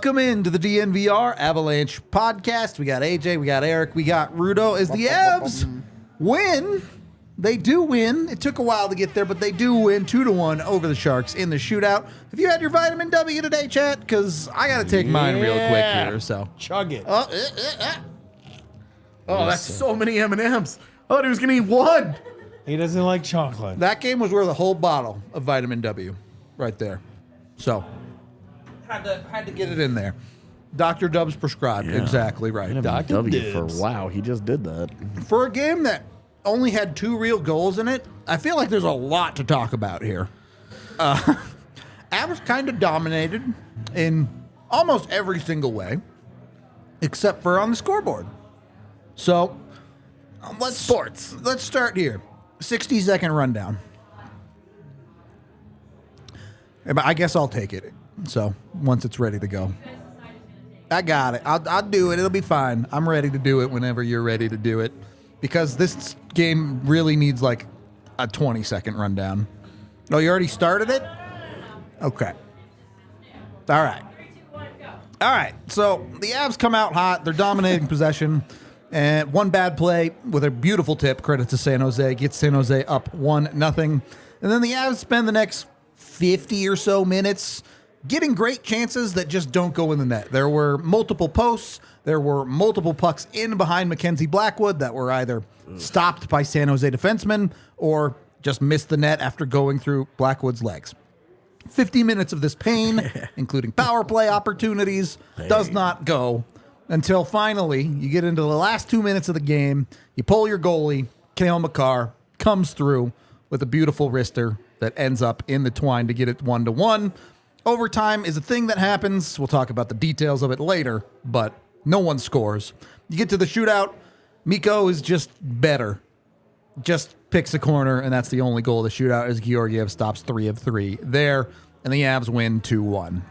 Welcome into the DNVR Avalanche podcast. We got AJ, we got Eric, we got Rudo. As the Avs win, they do win. It took a while to get there, but they do win 2-1 over the Sharks in the shootout. Have you had your vitamin W today, chat? Because I got to take mine real quick here. So chug it. Oh, that's so many M&Ms. I thought he was going to eat one. He doesn't like chocolate. that game was worth a whole bottle of vitamin W right there. So had to get it in there. Dr. Dubs prescribed. Yeah. Exactly right. Dr. W Dibs. for wow, he just did that. For a game that only had 2 real goals in it, I feel like there's a lot to talk about here. Avs kind of dominated in almost every single way, except for on the scoreboard. So let's start here. 60-second rundown. I guess I'll take it. So once it's ready to go. I got it. I'll do it. It'll be fine. I'm ready to do it whenever you're ready to do it. Because this game really needs like a 20-second rundown. Oh, you already started it? Okay. All right. All right. So the Avs come out hot. They're dominating possession. And one bad play with a beautiful tip, credit to San Jose, gets San Jose up 1-0. And then the Avs spend the next 50 or so minutes getting great chances that just don't go in the net. There were multiple posts. There were multiple pucks in behind Mackenzie Blackwood that were either stopped by San Jose defensemen or just missed the net after going through Blackwood's legs. 50 minutes of this pain, including power play opportunities, does not go until finally you get into the last 2 minutes of the game. You pull your goalie, Cale Makar, comes through with a beautiful wrister that ends up in the twine to get it 1-1. Overtime is a thing that happens. We'll talk about the details of it later, but no one scores. You get to the shootout. Mikko is just better. Just picks a corner, and that's the only goal of the shootout as Georgiev stops 3 of 3 there, and the Avs win 2-1.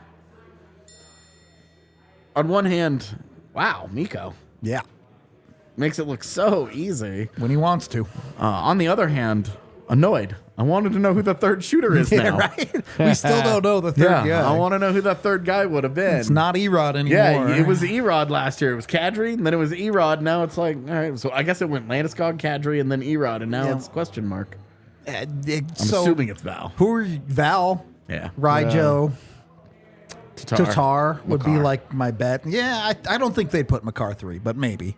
On one hand, wow, Mikko Yeah, makes it look so easy. when he wants to. On the other hand, annoyed. I wanted to know who the third shooter is now. Right? We still don't know the third guy. I want to know who that third guy would have been. It's not Erod anymore. Yeah, it was Erod last year. It was Kadri, and then it was Erod. Now it's like, all right, so I guess it went Landeskog, Kadri, and then Erod, and now it's question mark. I'm assuming it's Val. Who are you? Val? Yeah. Ryjo. Tatar would be Makar. like my bet. Yeah, I don't think they'd put Makar 3, but maybe.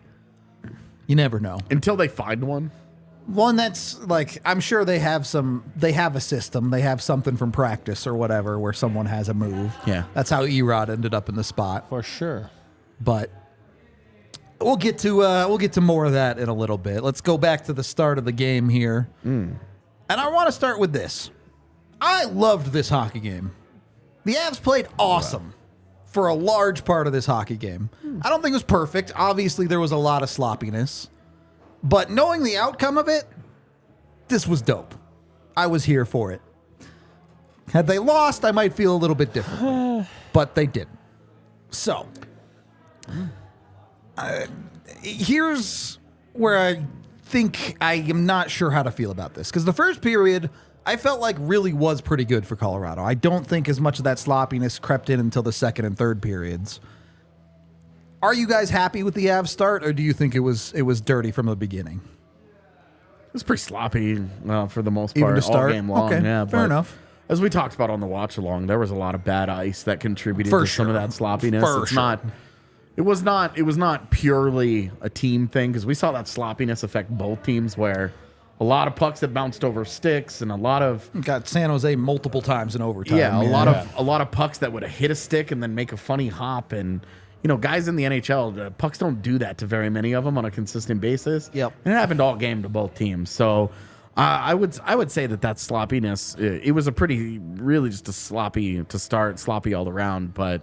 You never know. Until they find one. One that's like, I'm sure they have a system. They have something from practice or whatever where someone has a move. Yeah. That's how Erod ended up in the spot. For sure. But we'll get to more of that in a little bit. Let's go back to the start of the game here. And I want to start with this. I loved this hockey game. The Avs played awesome for a large part of this hockey game. I don't think it was perfect. Obviously, there was a lot of sloppiness. But knowing the outcome of it, this was dope. I was here for it. Had they lost, I might feel a little bit differently. But they didn't. So, here's where I think I am not sure how to feel about this. Because the first period, I felt like really was pretty good for Colorado. I don't think as much of that sloppiness crept in until the second and third periods. Are you guys happy with the Avs start, or do you think it was dirty from the beginning? It was pretty sloppy for the most Even part, to start? all game long. Okay, yeah, fair but enough. As we talked about on the watch along, there was a lot of bad ice that contributed to some of that sloppiness. It was not purely a team thing, because we saw that sloppiness affect both teams, where a lot of pucks that bounced over sticks and a lot of Got San Jose multiple times in overtime. a lot of pucks that would have hit a stick and then make a funny hop. And guys in the NHL, pucks don't do that to very many of them on a consistent basis. Yep. And it happened all game to both teams. So I would say that sloppiness, it was really just a sloppy to start, sloppy all around, but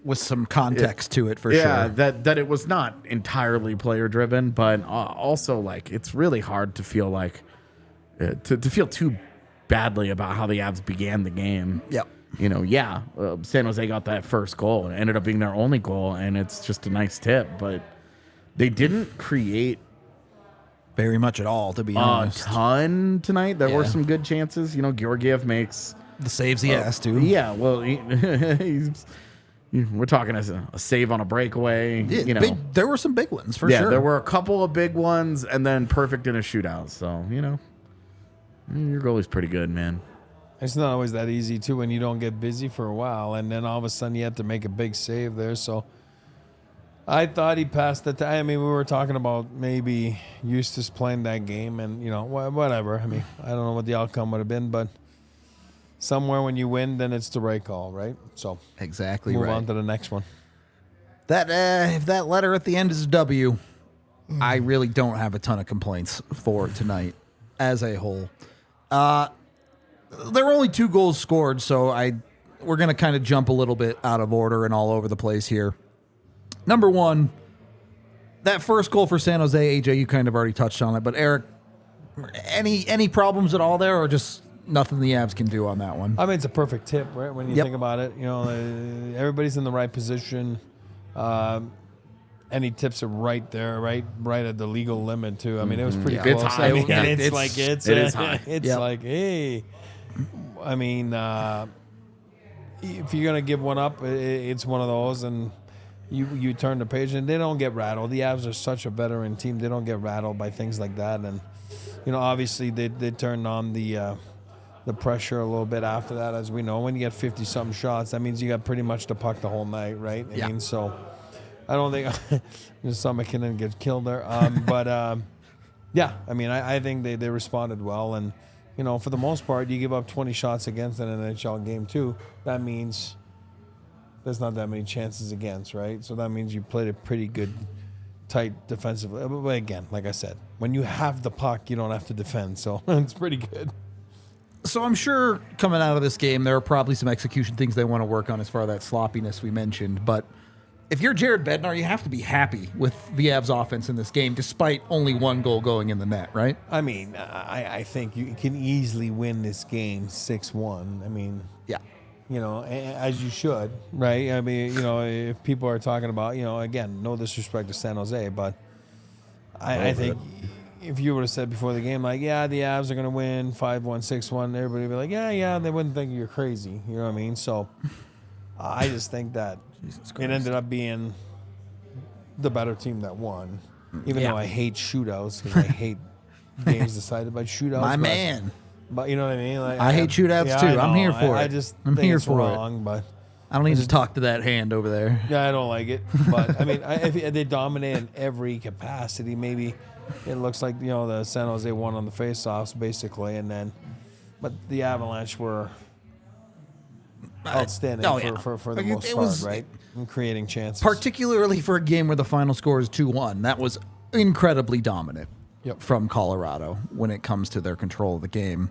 with some context to it for yeah, sure. that it was not entirely player driven, but also like it's really hard to feel like to feel too badly about how the Avs began the game. Yep. San Jose got that first goal and it ended up being their only goal, and it's just a nice tip, but they didn't create Very much at all, to be honest. A ton tonight. There were some good chances. Georgiev makes the saves he has to. Yeah, well, We're talking as a save on a breakaway. Yeah, there were some big ones for yeah, sure. there were a couple of big ones, and then perfect in a shootout. So your goalie's pretty good, man. It's not always that easy, too, when you don't get busy for a while, and then all of a sudden you have to make a big save there. So I thought he passed the time. I mean, we were talking about maybe Eustace playing that game, and, whatever. I mean, I don't know what the outcome would have been, but somewhere when you win, then it's the right call, right? So exactly move right. on to the next one. That if that letter at the end is a W, I really don't have a ton of complaints for tonight as a whole. There were only 2 goals scored, so we're going to kind of jump a little bit out of order and all over the place here. Number 1, that first goal for San Jose, AJ, you kind of already touched on it, but Eric, any problems at all there, or just nothing the Avs can do on that one? I mean, it's a perfect tip, right? When you think about it, everybody's in the right position. Any tips are right there, right at the legal limit too. I mean, it was pretty close. It's high. I mean, It is high. It's like, hey, I mean, if you're gonna give one up, it's one of those, and you turn the page, and they don't get rattled. The Avs are such a veteran team; they don't get rattled by things like that. And obviously, they turned on the pressure a little bit after that, as we know. When you get 50-something shots, that means you got pretty much the puck the whole night, right? I mean, so I don't think some McKinnon gets killed there. Yeah, I mean, I think they responded well. And, for the most part, you give up 20 shots against an NHL game, too. That means there's not that many chances against, right? So that means you played a pretty good, tight defensive. But again, like I said, when you have the puck, you don't have to defend. So it's pretty good. So I'm sure coming out of this game, there are probably some execution things they want to work on as far as that sloppiness we mentioned. But if you're Jared Bednar, you have to be happy with the Avs offense in this game, despite only 1 goal going in the net, right? I mean, I think you can easily win this game 6-1. I mean, yeah, as you should, right? I mean, if people are talking about, again, no disrespect to San Jose, but I think if you would have said before the game, like, yeah, the Avs are going to win 5-1, 6-1, everybody would be like, yeah, they wouldn't think you're crazy. You know what I mean? So I just think that it ended up being the better team that won, even though I hate shootouts because I hate games decided by shootouts. My man. But you know what I mean? Like, I hate shootouts too. I'm here for it. I just I'm think here it's for wrong, it. But I don't need to talk to that hand over there. yeah, I don't like it. But I mean, if they dominate in every capacity, maybe it looks like the San Jose won on the faceoffs basically, but the Avalanche were outstanding for the most part, right? In creating chances, particularly for a game where the final score is 2-1. That was incredibly dominant from Colorado when it comes to their control of the game.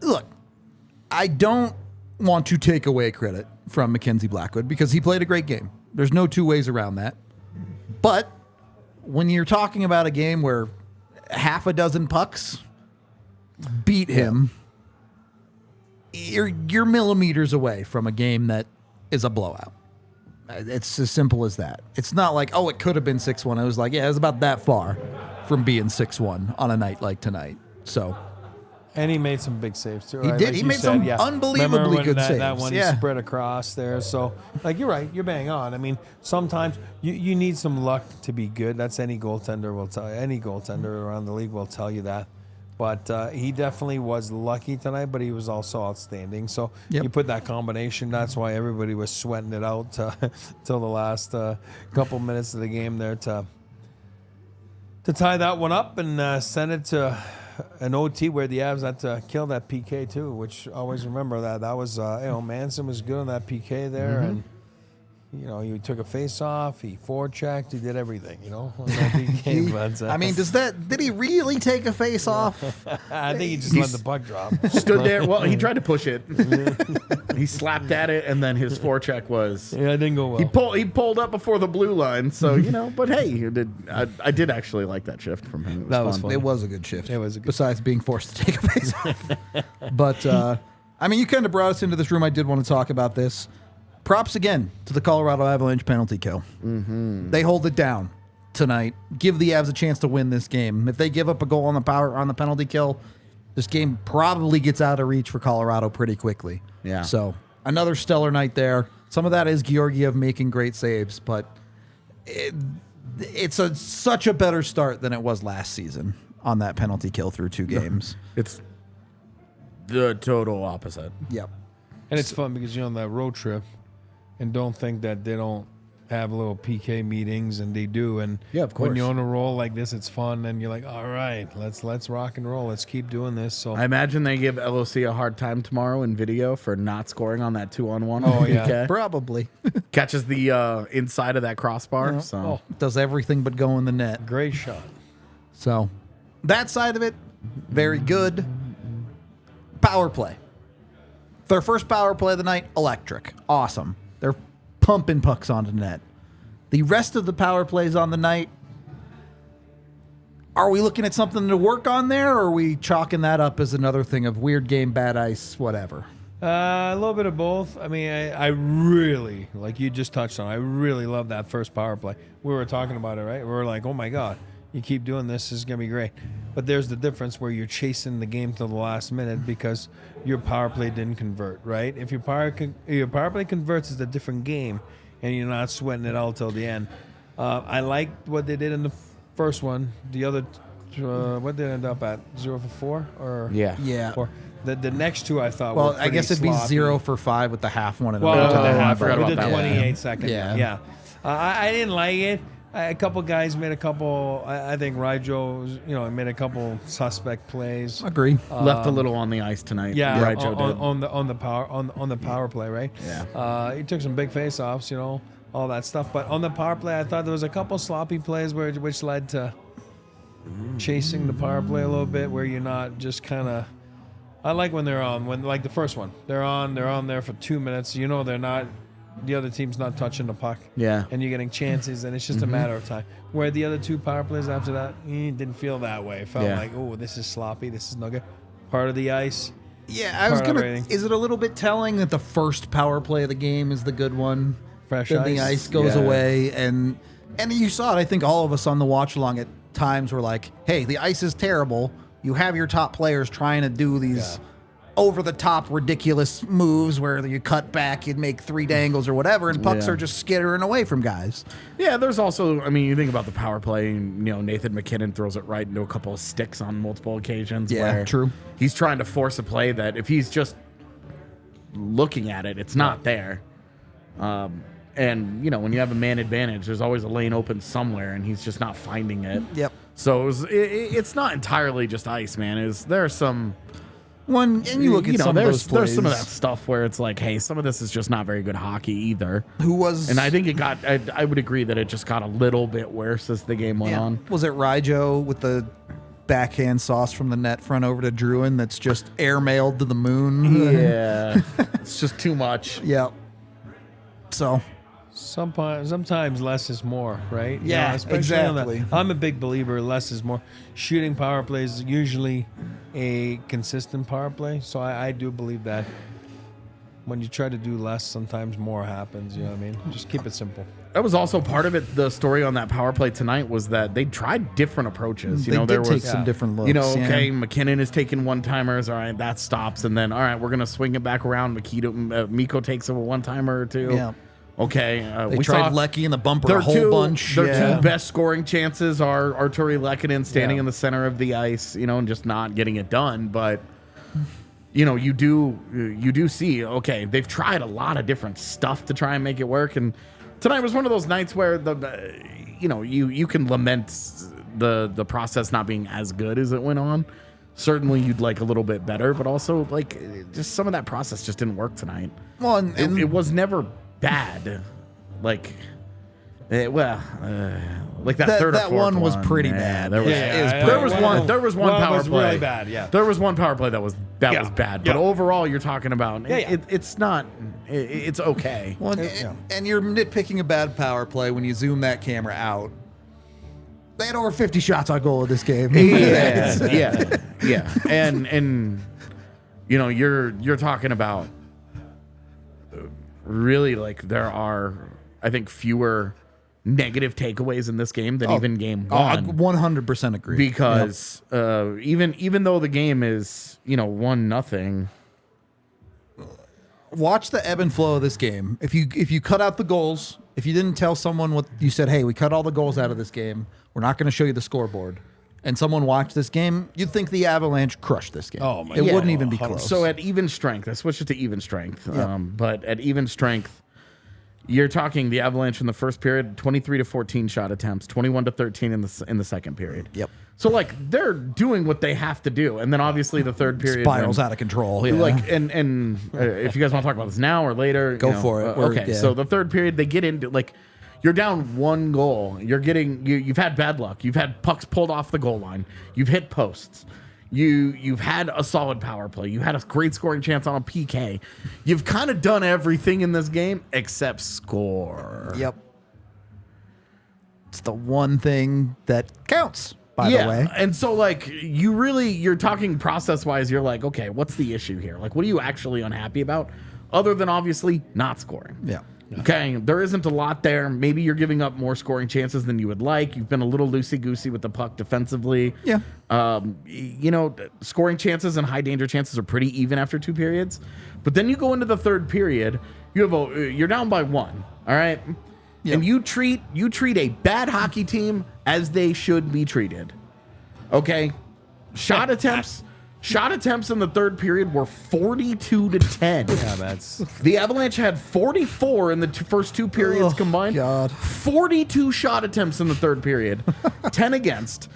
Look, I don't want to take away credit from Mackenzie Blackwood because he played a great game. There's no 2 ways around that. But when you're talking about a game where half a dozen pucks beat him, you're millimeters away from a game that is a blowout. It's as simple as that. It's not like, it could have been 6-1. It was like, it was about that far from being 6-1 on a night like tonight. So, and he made some big saves too. He right? did. Like he made some unbelievably good saves. That one he spread across there. So, you're right. You're bang on. I mean, sometimes you need some luck to be good. That's any goaltender will tell you. Any goaltender around the league will tell you that. But he definitely was lucky tonight, but he was also outstanding. So you put that combination. That's why everybody was sweating it out till the last couple minutes of the game there to tie that one up and send it to an OT where the Avs had to kill that PK too, which always remember that. That was, Manson was good on that PK there. And, he took a face off, he forechecked, he did everything, on that PK. I mean, did he really take a face off? I think he just let the puck drop. Stood there. Well, he tried to push it. He slapped at it, and then his forecheck was. Yeah, it didn't go well. He pulled up before the blue line, so But hey, I did actually like that shift from him. That was fun. It was a good shift. It was a good. Besides being forced to take a face off, but you kind of brought us into this room. I did want to talk about this. Props again to the Colorado Avalanche penalty kill. Mm-hmm. They hold it down tonight. Give the Avs a chance to win this game. If they give up a goal on the penalty kill, this game probably gets out of reach for Colorado pretty quickly. Yeah. So another stellar night there. Some of that is Georgiev making great saves, but it's such a better start than it was last season on that penalty kill through 2 games. It's the total opposite. Yep. And it's fun because you're on that road trip and don't think that they don't have little PK meetings, and they do. And Yeah, of course. when you're on a roll like this, it's fun, and you're like, all right, let's rock and roll. Let's keep doing this. So I imagine they give LOC a hard time tomorrow in video for not scoring on that 2-on-1. Oh, yeah. PK. Probably. Catches the inside of that crossbar. Yeah. So Does everything but go in the net. great shot. So that side of it, very good. Power play. Their first power play of the night, electric. Awesome. They're pumping pucks onto net. The rest of the power plays on the night, are we looking at something to work on there, or are we chalking that up as another thing of weird game, bad ice, whatever? A little bit of both. I mean, I really, like you just touched on, I really love that first power play. We were talking about it, right? We were like, oh my God, you keep doing this is going to be great. But there's the difference where you're chasing the game to the last minute because your power play didn't convert, right? If your power play converts, it's a different game, and you're not sweating it out till the end. I liked what they did in the first one. The other, what did it end up at? 0 for 4? Or yeah. 4? The next two I thought Well, were I guess it'd pretty be sloppy. 0 for 5 with the half one. And Well, overtime. I forgot with about the that one. 28 second. Yeah. Yeah. I didn't like it. A couple guys made a couple. I think Ryjo, made a couple suspect plays. Agree. Left a little on the ice tonight. Yeah, Right, Joe did. on the power play, right? Yeah. He took some big face-offs, all that stuff. But on the power play, I thought there was a couple sloppy plays which led to chasing the power play a little bit, where you're not just kind of. I like when they're on, like the first one, they're on there for 2 minutes. They're not. The other team's not touching the puck. Yeah. And you're getting chances, and it's just a matter of time. Where the other 2 power plays after that, didn't feel that way. It felt like, oh, this is sloppy. This is no good. Part of the ice. Yeah, I was Part of gonna. rating. Is it a little bit telling that the first power play of the game is the good one? Fresh then the ice. ice goes Yeah. away, and you saw it. I think all of us on the watch along at times were like, "Hey, the ice is terrible. You have your top players trying to do these over the top, ridiculous moves where you cut back, you'd make 3 dangles or whatever, and pucks Yeah. are just skittering away from guys." Yeah, there's also, you think about the power play, and, Nathan McKinnon throws it right into a couple of sticks on multiple occasions. Yeah, where true. He's trying to force a play that if he's just looking at it, it's not there. And, when you have a man advantage, there's always a lane open somewhere, and he's just not finding it. Yep. So it's not entirely just ice, man. There's some... And you look at some of those plays. There's some of that stuff where it's like, hey, some of this is just not very good hockey either. And I think I would agree that it just got a little bit worse as the game went on. Was it Ryjo with the backhand sauce from the net front over to Druin that's just airmailed to the moon? Yeah. It's just too much. Yep. So Sometimes less is more, right? Yeah, especially on exactly. I'm a big believer less is more. Shooting power plays is usually a consistent power play, so I do believe that when you try to do less, sometimes more happens. You know what I mean? Just keep it simple. That was also part of it. The story on that power play tonight was that they tried different approaches. they there did take was some different looks. okay, McKinnon is taking one-timers. All right, that stops. And then, all right, we're going to swing it back around. Miko takes a one-timer or 2. Yeah. Okay. They we tried saw Lecky in the bumper a whole bunch. Their 2 best scoring chances are Arturi Lekkinen standing Yeah. in the center of the ice, and just not getting it done. But, you do see, okay, they've tried a lot of different stuff to try and make it work. And tonight was one of those nights where you can lament the process not being as good as it went on. Certainly you'd like a little bit better, but also just some of that process just didn't work tonight. Well, It was never bad. Like that third or that fourth one was pretty yeah, bad. There was, there was one power was play really bad. Yeah. There was one power play that was bad. But overall, you're talking about it's not. It's okay. Well, and you're nitpicking a bad power play when you zoom that camera out. They had over 50 shots on goal in this game. Yeah. And you're talking about really there are, I think, fewer negative takeaways in this game than even game 1. I 100% agree. Because even though the game is 1-0, watch the ebb and flow of this game. If you cut out the goals, if you didn't tell someone what you said, hey, we cut all the goals out of this game, we're not going to show you the scoreboard, and someone watched this game, you'd think the Avalanche crushed this game. Oh, my It God. wouldn't even be close. So at even strength, I switched it to even strength. But at even strength, you're talking the Avalanche in the first period, 23 to 14 shot attempts, 21 to 13 in the second period. Yep. So like they're doing what they have to do, and then obviously the third period spirals out of control. Yeah. Like and if you guys want to talk about this now or later, Go for it. Okay, so the third period they get into like you're down one goal. You're getting you've had bad luck. You've had pucks pulled off the goal line. You've hit posts. You've had a solid power play. You had a great scoring chance on a PK. You've kind of done everything in this game except score. Yep. It's the one thing that counts. By the way. And so like you're talking process wise, you're like, okay, what's the issue here? Like, what are you actually unhappy about? Other than obviously not scoring. Yeah. Okay. There isn't a lot there. Maybe you're giving up more scoring chances than you would like. You've been a little loosey-goosey with the puck defensively. Yeah. Scoring chances and high danger chances are pretty even after two periods. But then you go into the third period, you're down by one. All right. Yep. And you treat a bad hockey team as they should be treated. Okay? Shot attempts in the third period were 42 to 10. Yeah, that's The Avalanche had 44 in the first two periods combined. God. 42 shot attempts in the third period. 10 against.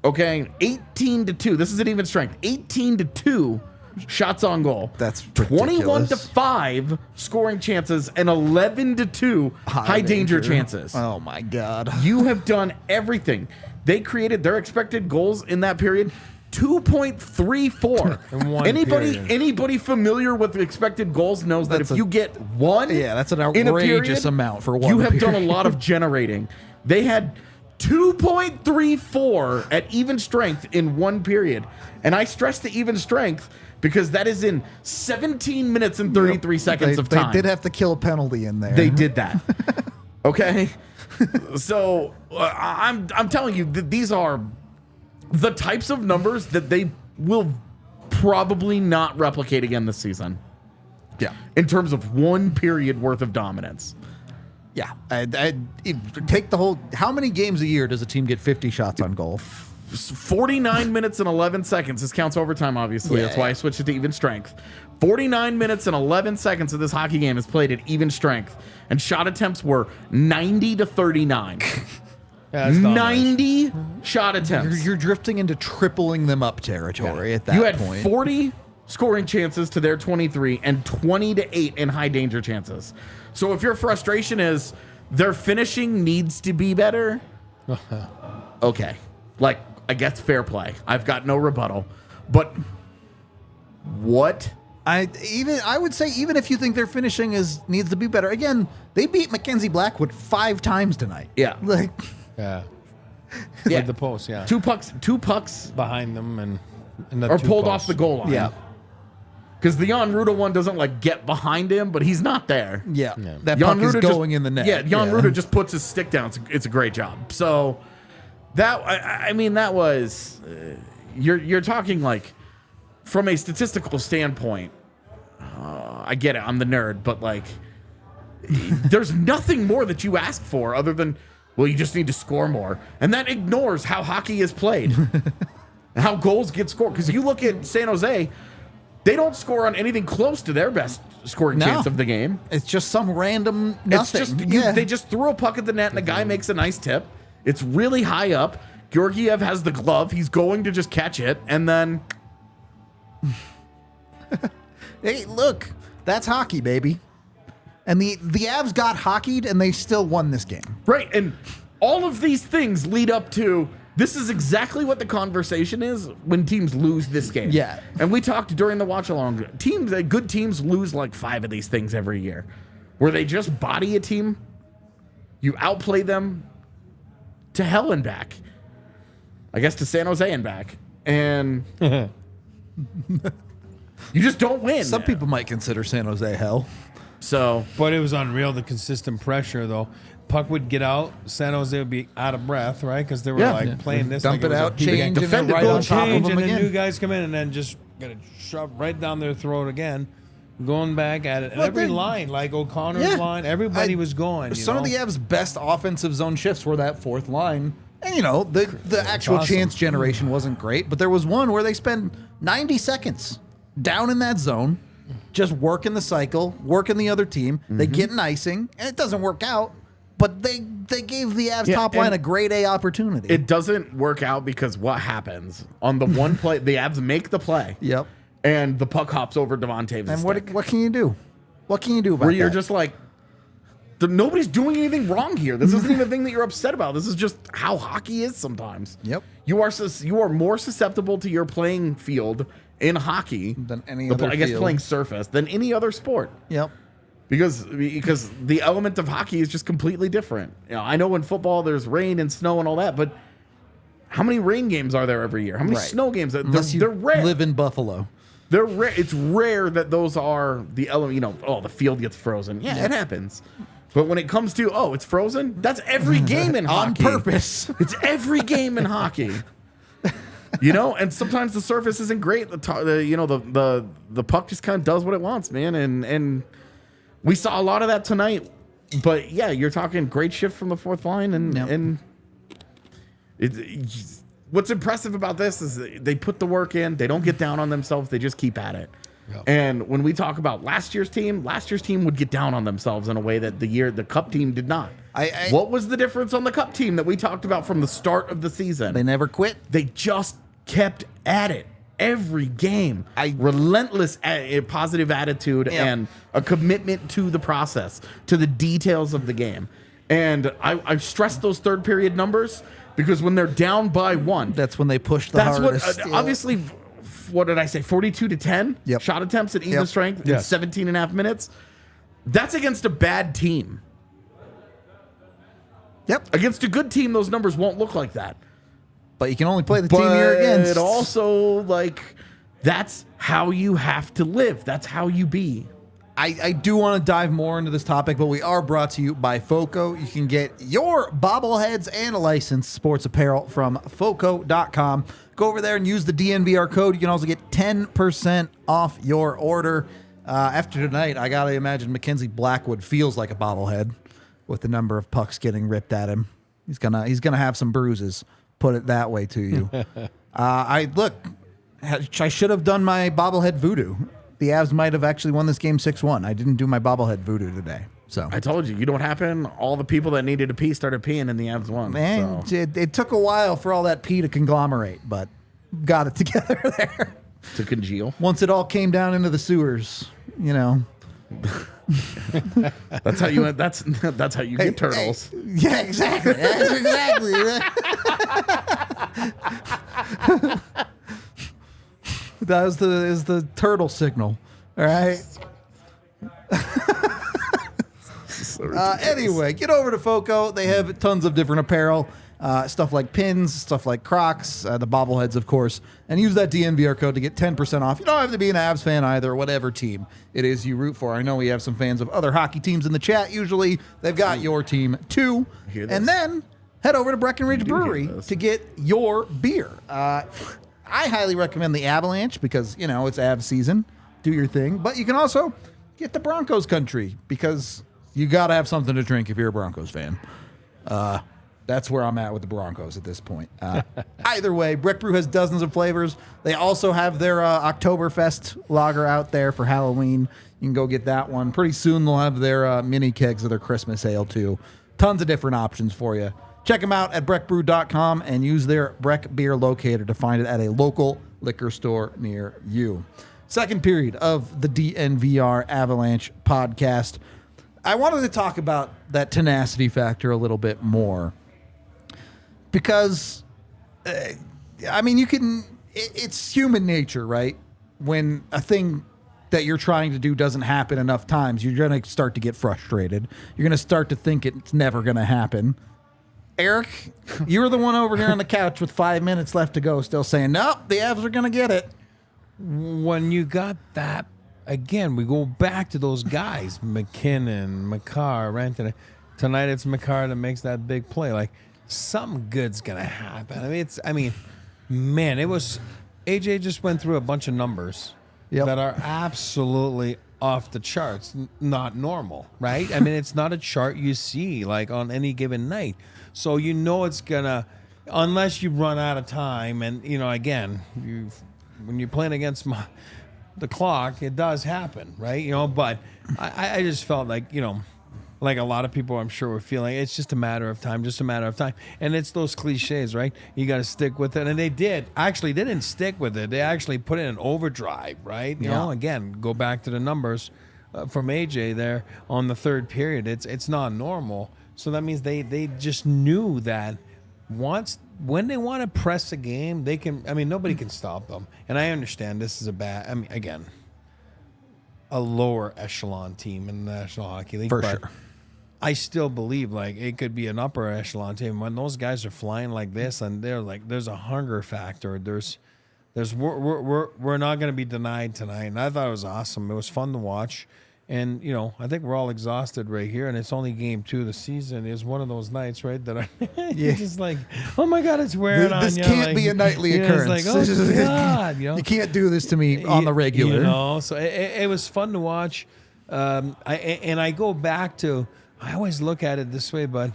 Okay, 18 to 2. This is an even strength. 18 to 2 shots on goal. That's 21 ridiculous. to 5 scoring chances and 11 to 2 high danger chances. Oh my God. You have done everything. They created their expected goals in that period 2.34. In one period. Anybody familiar with expected goals knows that That's if you get one, that's an in a outrageous period, amount for one. you have done a period. lot of generating. They had 2.34 at even strength in one period. And I stress the even strength because that is in 17 minutes and 33 seconds of time. They did have to kill a penalty in there. They did that. Okay? So I'm telling you that these are the types of numbers that they will probably not replicate again this season. Yeah. In terms of one period worth of dominance. Yeah. Take the whole. How many games a year does a team get 50 shots on goal? 49 minutes and 11 seconds. This counts overtime, obviously. That's why I switched it to even strength. 49 minutes and 11 seconds of this hockey game is played at even strength. And shot attempts were 90 to 39. Yeah, that's 90 shot attempts. You're drifting into tripling them up territory at that You had point. 40 scoring chances to their 23 and 20 to 8 in high danger chances. So if your frustration is their finishing needs to be better, okay. Like, I guess fair play. I've got no rebuttal. But what? I would say even if you think their finishing needs to be better. Again, they beat Mackenzie Blackwood 5 times tonight. Yeah. Like yeah. Yeah. Like the post, yeah. Two pucks Behind them and the are two pulled posts. off the goal line. yeah. Because the Jan Ruda one doesn't like get behind him, but he's not there. Yeah. Yeah. That Jan puck is Ruda going just- in the net. Yeah, Jan Ruda just puts his stick down. It's a great job. So that I mean that was you're talking like from a statistical standpoint. I get it. I'm the nerd, but like there's nothing more that you ask for other than well, you just need to score more, and that ignores how hockey is played, how goals get scored. Because you look at San Jose. They don't score on anything close to their best scoring chance of the game. It's just some random nothing. It's just they just threw a puck at the net and the guy makes a nice tip. It's really high up. Georgiev has the glove. He's going to just catch it and then Hey, look, that's hockey, baby. And the Avs got hockeyed and they still won this game. right. And all of these things lead up to this is exactly what the conversation is when teams lose this game. Yeah. And we talked during the watch along. Good teams lose like 5 of these things every year. Where they just body a team, you outplay them to hell and back. I guess to San Jose and back. And you just don't win. Some people might consider San Jose hell. So But it was unreal, the consistent pressure, though. Puck would get out, San Jose would be out of breath, right? Because they were playing this. Dump like it was out, a change, and then defended right goal on top of change, them and then again. new guys come in and then just get it shoved right down their throat again. going back at it. And every line, like O'Connor's line, everybody was going. Some of the Avs' best offensive zone shifts were that fourth line. And, the actual chance generation wasn't great, but there was one where they spend 90 seconds down in that zone, just working the cycle, working the other team. They get an icing, and it doesn't work out, but they gave the Avs top line a grade A opportunity. It doesn't work out because what happens? On the one play, the Avs make the play. Yep. And the puck hops over Devon Taves' And stick. what can you do? What can you do about that? Where you're just like, nobody's doing anything wrong here. This isn't even a thing that you're upset about. This is just how hockey is sometimes. Yep. You are more susceptible to your playing field in hockey than any other I guess field. playing surface than any other sport. Yep. Because the element of hockey is just completely different. I know in football there's rain and snow and all that, but how many rain games are there every year? How many snow games? Unless they're rare. Live in Buffalo. They're rare. It's rare that those are the element. The field gets frozen. Yeah, it happens. But when it comes to it's frozen, that's every game in hockey. On purpose. It's every game in hockey. And sometimes the surface isn't great. The puck just kind of does what it wants, man. And we saw a lot of that tonight. But yeah, you're talking great shift from the fourth line, and what's impressive about this is they put the work in. They don't get down on themselves. They just keep at it. Yep. And when we talk about last year's team would get down on themselves in a way that the Cup team did not. What was the difference on the Cup team that we talked about from the start of the season? They never quit. They just kept at it every game. Relentless positive attitude and a commitment to the process, to the details of the game. And I stressed those third period numbers because when they're down by one, that's when they push the hardest. Obviously. What did I say? 42-10 shot attempts at even strength in 17 and a half minutes. That's against a bad team. Yep. Against a good team, those numbers won't look like that. But you can only play the team you're against. But also, that's how you have to live. That's how you be. I do want to dive more into this topic, but we are brought to you by FOCO. You can get your bobbleheads and licensed sports apparel from FOCO.com. Go over there and use the DNVR code. You can also get 10% off your order. After tonight, I got to imagine Mackenzie Blackwood feels like a bobblehead with the number of pucks getting ripped at him. He's gonna have some bruises. Put it that way to you. I should have done my bobblehead voodoo. The Avs might have actually won this game 6-1. I didn't do my bobblehead voodoo today. So I told you know what happened? All the people that needed to pee started peeing and the Avs won. Man, it took a while for all that pee to conglomerate, but got it together there. To congeal. Once it all came down into the sewers, That's how you that's how you get turtles. Yeah, exactly. That's exactly. That is the turtle signal. All right. Anyway, get over to FOCO. They have tons of different apparel, stuff like pins, stuff like Crocs, the bobbleheads, of course, and use that DNVR code to get 10% off. You don't have to be an Avs fan either, whatever team it is you root for. I know we have some fans of other hockey teams in the chat. Usually, they've got your team too. And then head over to Breckenridge Brewery to get your beer. I highly recommend the Avalanche because, it's Avs season. Do your thing. But you can also get the Broncos country because you got to have something to drink if you're a Broncos fan. That's where I'm at with the Broncos at this point. Either way, Breck Brew has dozens of flavors. They also have their Oktoberfest lager out there for Halloween. You can go get that one. Pretty soon they'll have their mini kegs of their Christmas ale too. Tons of different options for you. Check them out at breckbrew.com and use their Breck Beer Locator to find it at a local liquor store near you. Second period of the DNVR Avalanche podcast. I wanted to talk about that tenacity factor a little bit more because, it's human nature, right? When a thing that you're trying to do doesn't happen enough times, you're going to start to get frustrated. You're going to start to think it's never going to happen. Eric, you were the one over here on the couch with 5 minutes left to go, still saying, nope, the Avs are going to get it. When you got that, again, we go back to those guys, McKinnon, Makar, Rantanen. Tonight it's Makar that makes that big play. Something good's going to happen. It was, AJ just went through a bunch of numbers that are absolutely off the charts, not normal, right? I mean, it's not a chart you see like on any given night. So you know it's gonna, unless you run out of time, and again, when you're playing against the clock, it does happen, right? But I just felt like like a lot of people I'm sure were feeling, it's just a matter of time, and it's those cliches, right? You got to stick with it, and they didn't stick with it. They actually put it in overdrive, right? Again, go back to the numbers from AJ there on the third period. It's not normal, so that means they just knew that when they want to press a game, they can. I mean, nobody can stop them, and I understand this is a lower echelon team in the National Hockey League For sure. I still believe like it could be an upper echelon team when those guys are flying like this, and they're like, there's a hunger factor. We're not going to be denied tonight, and I thought it was awesome. It was fun to watch, and I think we're all exhausted right here, and it's only game 2 of the season. Is one of those nights, right? That you're just like, oh my god, it's wearing on you. This can't be a nightly occurrence. It's like, oh god, you can't do this to me on the regular. So it was fun to watch. I go back to. I always look at it this way, but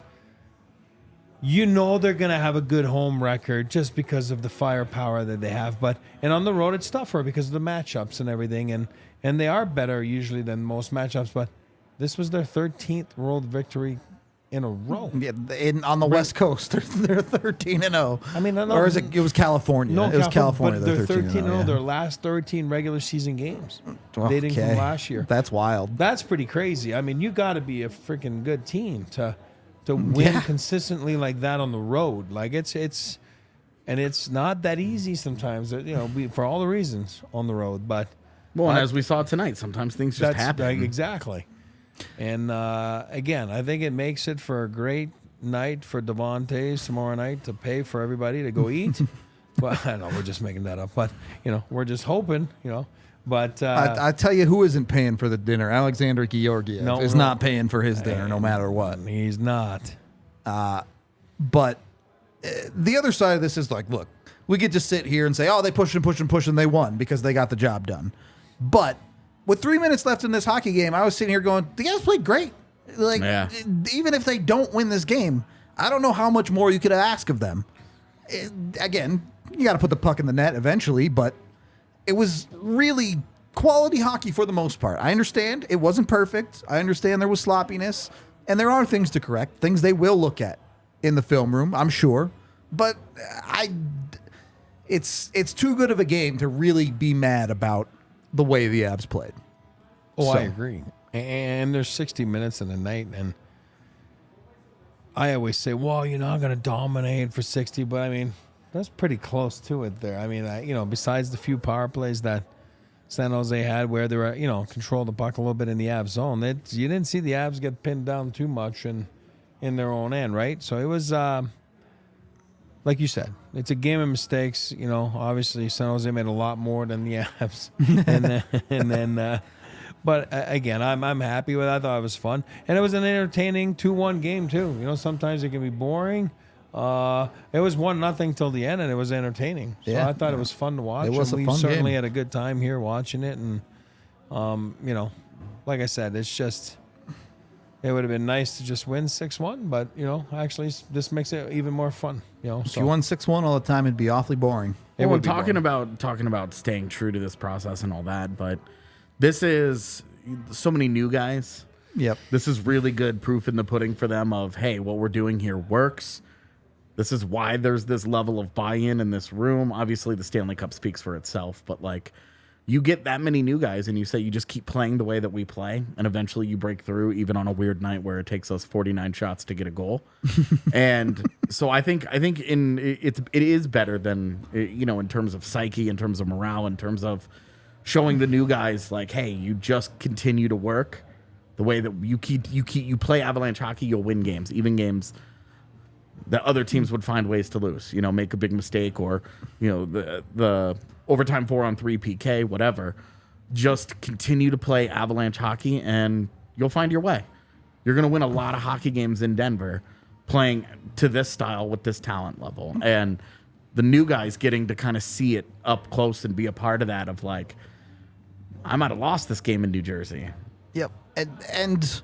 they're going to have a good home record just because of the firepower that they have. And on the road, it's tougher because of the matchups and everything. And they are better usually than most matchups. But this was their 13th road victory in a row. Yeah, on the West Coast, they're 13-0. I mean, or is it was California? No, it was California. But they're 13-0. Yeah. Their last 13 regular season games, Okay. dating from last year. That's wild. That's pretty crazy. I mean, you got to be a freaking good team to win consistently like that on the road. Like it's not that easy sometimes. For all the reasons on the road. But and as we saw tonight, sometimes things just happen. Exactly. And again, I think it makes it for a great night for Devontae's tomorrow night to pay for everybody to go eat. But I know we're just making that up. But we're just hoping. But I tell you, who isn't paying for the dinner? Alexander Georgiev is not paying for his dinner, no matter what. He's not. But the other side of this is like, look, we could just sit here and say, oh, they pushed and they won because they got the job done. But with 3 minutes left in this hockey game, I was sitting here going, the guys played great. Like, even if they don't win this game, I don't know how much more you could ask of them. Again, you got to put the puck in the net eventually, but it was really quality hockey for the most part. I understand it wasn't perfect. I understand there was sloppiness, and there are things to correct, things they will look at in the film room, I'm sure. But it's too good of a game to really be mad about the way the Avs played. I agree. And there's 60 minutes in the night, and I always say, well, you're not going to dominate for 60, but I mean, that's pretty close to it there. I mean, besides the few power plays that San Jose had where they were, control the puck a little bit in the Avs zone, you didn't see the Avs get pinned down too much in their own end, right? So it was, like you said, it's a game of mistakes. Obviously San Jose made a lot more than the Avs, and then. But again, I'm happy with it. I thought it was fun, and it was an entertaining 2-1 game too. Sometimes it can be boring. It was 1-0 till the end, and it was entertaining. So I thought it was fun to watch. It was we a fun certainly game. had a good time here watching it, and like I said, it's just. It would have been nice to just win 6-1, but actually this makes it even more fun. If you won 6-1 all the time, it'd be awfully boring. It would be talking about staying true to this process and all that, but this is so many new guys. Yep. This is really good proof in the pudding for them of, hey, what we're doing here works. This is why there's this level of buy-in in this room. Obviously, the Stanley Cup speaks for itself, but like, you get that many new guys and you say you just keep playing the way that we play, and eventually you break through, even on a weird night where it takes us 49 shots to get a goal. And so I think it is better than, in terms of psyche, in terms of morale, in terms of showing the new guys like, hey, you just continue to work the way that you play Avalanche hockey, you'll win games, even games that other teams would find ways to lose, make a big mistake, or, the overtime 4-on-3 PK, whatever. Just continue to play Avalanche hockey and you'll find your way. You're going to win a lot of hockey games in Denver playing to this style with this talent level. And the new guys getting to kind of see it up close and be a part of that, of like, I might have lost this game in New Jersey. Yep. And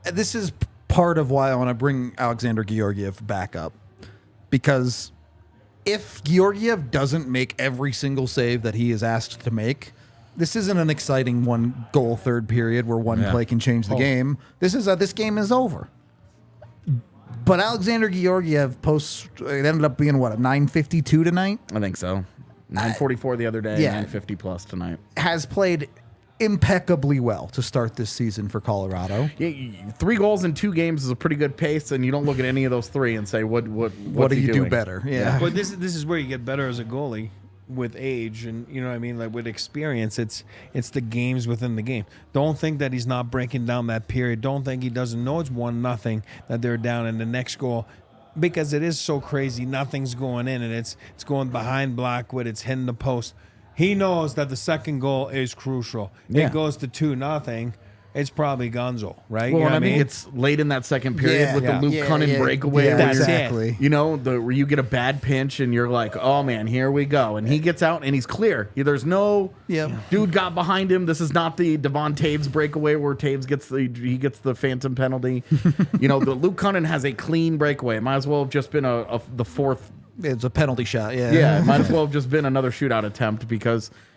this is part of why I want to bring Alexander Georgiev back up. Because if Georgiev doesn't make every single save that he is asked to make, this isn't an exciting one-goal third period where one play can change the game. This game is over. But Alexander Georgiev it ended up being, what, a 9.52 tonight? I think so. 9:44 the other day, 9:50 plus tonight. Has played impeccably well to start this season for Colorado. Yeah, 3 goals in 2 games is a pretty good pace, and you don't look at any of those 3 and say, what do you do better? Yeah. But this is where you get better as a goalie with age, and you know what I mean, like with experience. It's the games within the game. Don't think that he's not breaking down that period. Don't think he doesn't know it's 1-0 that they're down in the next goal. Because it is so crazy, nothing's going in, and it's going behind Blackwood, it's hitting the post. He knows that the second goal is crucial. Yeah. It goes to 2-0. It's probably Gonzo, right? Well, you know I what think it's late in that second period with the Luke Cunnin breakaway. Yeah, where exactly. You know, where you get a bad pinch and you're like, oh man, here we go. And he gets out and he's clear. There's no dude got behind him. This is not the Devon Taves breakaway where Taves gets the phantom penalty. The Luke Cunnin has a clean breakaway. It might as well have just been the fourth. It's a penalty shot. Yeah. Yeah, it might as well have just been another shootout attempt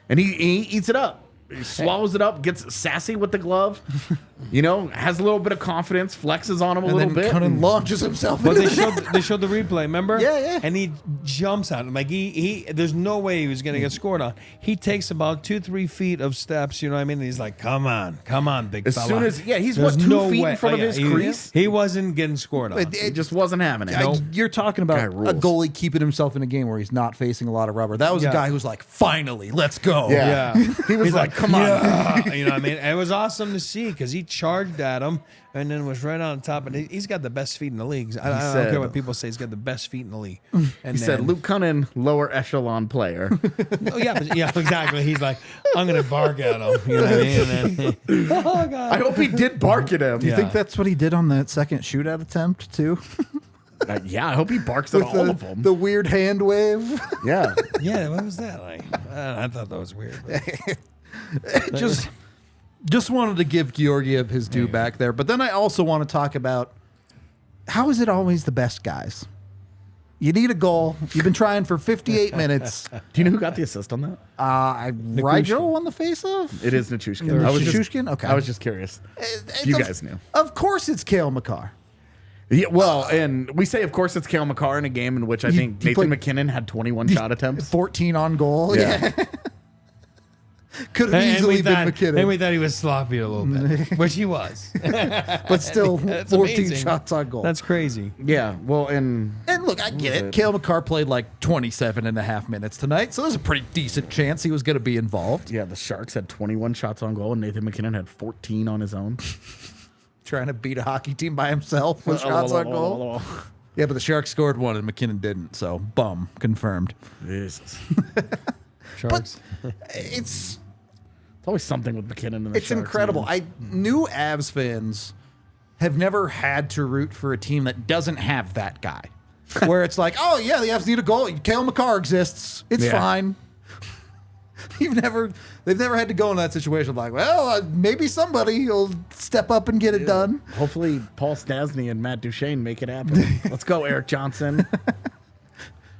and he eats it up. He swallows it up, gets sassy with the glove, has a little bit of confidence, flexes on him a little bit. Cunnin launches himself. But they showed the replay, remember? Yeah. And he jumps at him. Like he there's no way he was gonna get scored on. He takes about 2-3 feet of steps, you know what I mean? And he's like, come on, big as fella. Soon as he's There's 2 feet in front of his crease. He wasn't getting scored on. It just wasn't having it. You're talking about a goalie keeping himself in a game where he's not facing a lot of rubber. That was a guy who was like, finally, let's go. Yeah. He was like, come on. You know what I mean? It was awesome to see because he charged at him and then was right on top. And he's got the best feet in the league. I don't care what people say. He's got the best feet in the league. And he said, Luke Cunnin, lower echelon player. Exactly. He's like, I'm going to bark at him. You know what I mean? And then, oh, God. I hope he did bark at him. Do you think that's what he did on that second shootout attempt, too? I hope he barks at all of them. The weird hand wave. Yeah. Yeah, what was that like? I thought that was weird. Just wanted to give Georgiev his due back there. But then I also want to talk about how is it always the best guys? You need a goal. You've been trying for 58 minutes. Do you know who got the assist on that? Rigel on the face-off? It is Nichushkin. Okay. I was just curious. You guys knew. Of course it's Cale Makar. Yeah, well, and we say, of course, it's Cale Makar in a game in which I think Nathan McKinnon had 21 shot attempts. 14 on goal. Yeah. Could have easily been McKinnon. And we thought he was sloppy a little bit, which he was. But still, 14 amazing. shots on goal. That's crazy. Yeah, well, and look, I get it. Cale Makar played like 27 and a half minutes tonight, so there's a pretty decent chance he was going to be involved. Yeah, the Sharks had 21 shots on goal, and Nathan McKinnon had 14 on his own. Trying to beat a hockey team by himself with shots on goal. Yeah, but the Sharks scored one and McKinnon didn't, so bum, confirmed. Jesus. Sharks. But it's always something with McKinnon and the Sharks. It's incredible. Man. New Avs fans have never had to root for a team that doesn't have that guy. Where it's like, oh yeah, the Avs need a goal. Cale Makar exists. It's fine. They've never had to go in that situation like, well, maybe somebody will step up and get it done. Hopefully Paul Stastny and Matt Duchene make it happen. Let's go, Eric Johnson.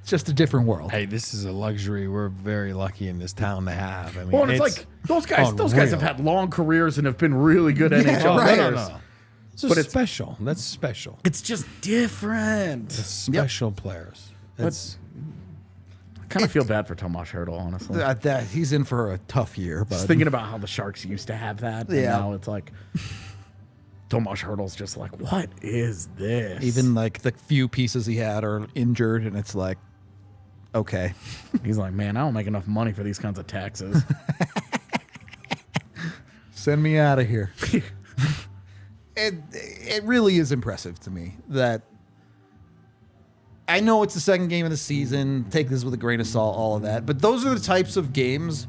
It's just a different world. Hey, this is a luxury we're very lucky in this town to have. I mean, well, it's like those guys have had long careers and have been really good NHL players. No. It's special. That's special. It's just different. It's special players. It's I kind of feel bad for Tomas Hertl, honestly. He's in for a tough year. But just thinking about how the Sharks used to have that, and now it's like Tomas Hertl's just like, what is this? Even like the few pieces he had are injured, and it's like, okay. He's like, man, I don't make enough money for these kinds of taxes. Send me out of here. It really is impressive to me that I know it's the second game of the season. Take this with a grain of salt, all of that. But those are the types of games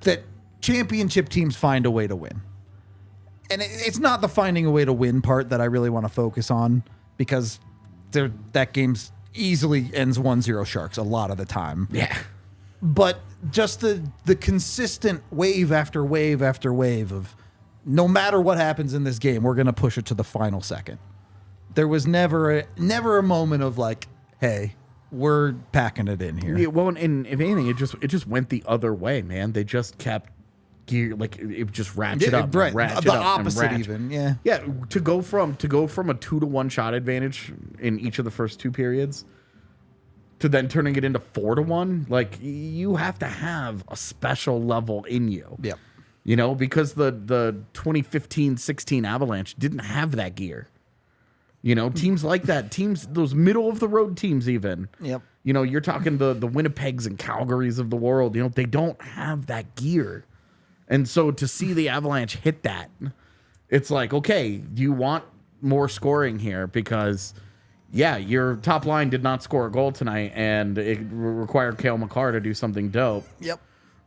that championship teams find a way to win. And it's not the finding a way to win part that I really want to focus on because that game's easily ends 1-0 Sharks a lot of the time. Yeah. But just the consistent wave after wave after wave of no matter what happens in this game, we're going to push it to the final second. There was never a moment of like, hey, we're packing it in here. Yeah, well, and if anything, it just went the other way, man. They just kept gear, like it just ratchet up, right? Ratchet The up opposite, even, yeah. Yeah, to go from a 2-1 shot advantage in each of the first two periods to then turning it into 4-1, like you have to have a special level in you. Yep. You know, because the 2015-16 Avalanche didn't have that gear. You know, teams like that, those middle of the road teams, even. Yep. You know, you're talking the Winnipegs and Calgarys of the world. You know, they don't have that gear, and so to see the Avalanche hit that, it's like, okay, do you want more scoring here? Because, yeah, your top line did not score a goal tonight, and it required Cale Makar to do something dope. Yep.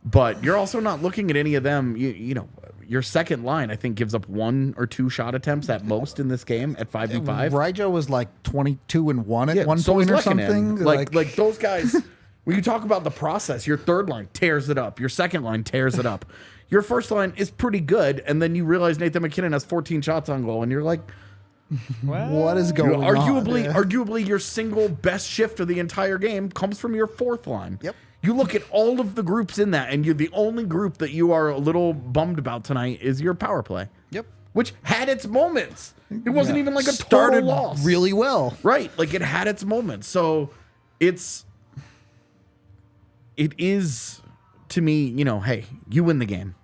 But you're also not looking at any of them. You know, your second line, I think, gives up 1 or 2 shot attempts at most in this game at 5v5. Ryjo was like 22-1 at one point or something. Like those guys, when you talk about the process, your third line tears it up. Your second line tears it up. Your first line is pretty good. And then you realize Nathan McKinnon has 14 shots on goal. And you're like, what is going on? Arguably, your single best shift of the entire game comes from your fourth line. Yep. You look at all of the groups in that, and you're the only group that you are a little bummed about tonight is your power play. Yep. Which had its moments. It wasn't even like a total Started loss. really well. Right. Like it had its moments. So it is to me, you know, hey, you win the game.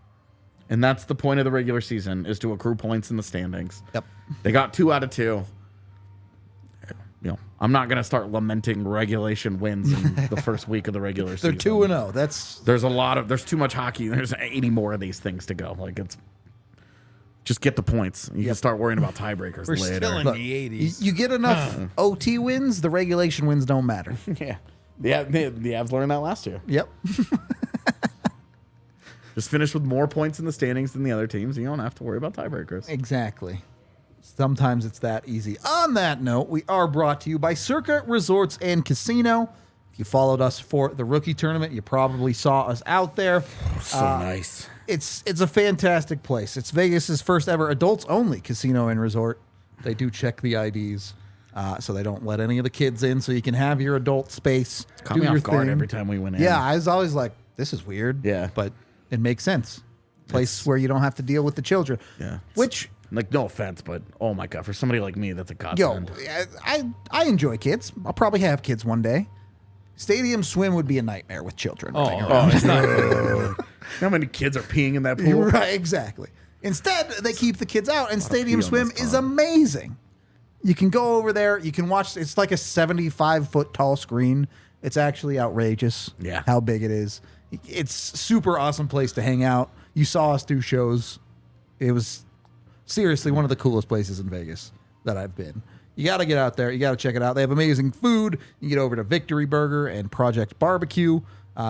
And that's the point of the regular season, is to accrue points in the standings. Yep. They got 2 out of 2. You know, I'm not going to start lamenting regulation wins in the first week of the regular season. They're 2-0. There's too much hockey. There's 80 more of these things to go. Like just get the points. You can start worrying about tiebreakers We're later. still in the 80s. You get enough OT wins, the regulation wins don't matter. Yeah. The Avs learned that last year. Yep. Just finish with more points in the standings than the other teams. You don't have to worry about tiebreakers. Exactly. Sometimes it's that easy. On that note, we are brought to you by Circa Resorts and Casino. If you followed us for the rookie tournament, you probably saw us out there. So nice. It's a fantastic place. It's Vegas's first ever adults only casino and resort. They do check the IDs, so they don't let any of the kids in, so you can have your adult space. Caught me off guard every time we went in. Yeah, I was always like, this is weird. Yeah. But it makes sense. Place where you don't have to deal with the children. Yeah. Which, like, no offense, but oh my God, for somebody like me, that's a godsend. I enjoy kids. I'll probably have kids one day. Stadium swim would be a nightmare with children. It's not. How many kids are peeing in that pool? Right, exactly. Instead, they keep the kids out, and Stadium Swim is amazing. You can go over there. You can watch. It's like a 75-foot tall screen. It's actually outrageous. Yeah. How big it is. It's super awesome place to hang out. You saw us do shows. It was seriously one of the coolest places in Vegas that I've been. You got to get out there. You got to check it out. They have amazing food. You get over to Victory Burger and Project Barbecue.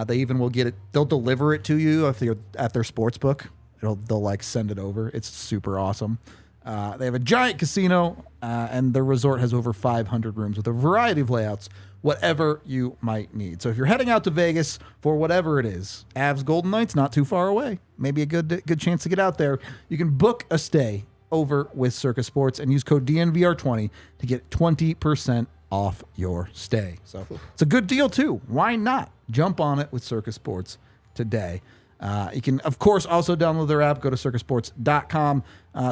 They even will get it. They'll deliver it to you if you're at their sports book. They'll like send it over. It's super awesome. They have a giant casino, and their resort has over 500 rooms with a variety of layouts, whatever you might need. So if you're heading out to Vegas for whatever it is, Avs Golden Knights not too far away. Maybe a good chance to get out there. You can book a stay over with Circa Sports and use code DNVR20 to get 20% off your stay. So it's a good deal too. Why not jump on it with Circa Sports today? You can, of course, also download their app. Go to circasports.com.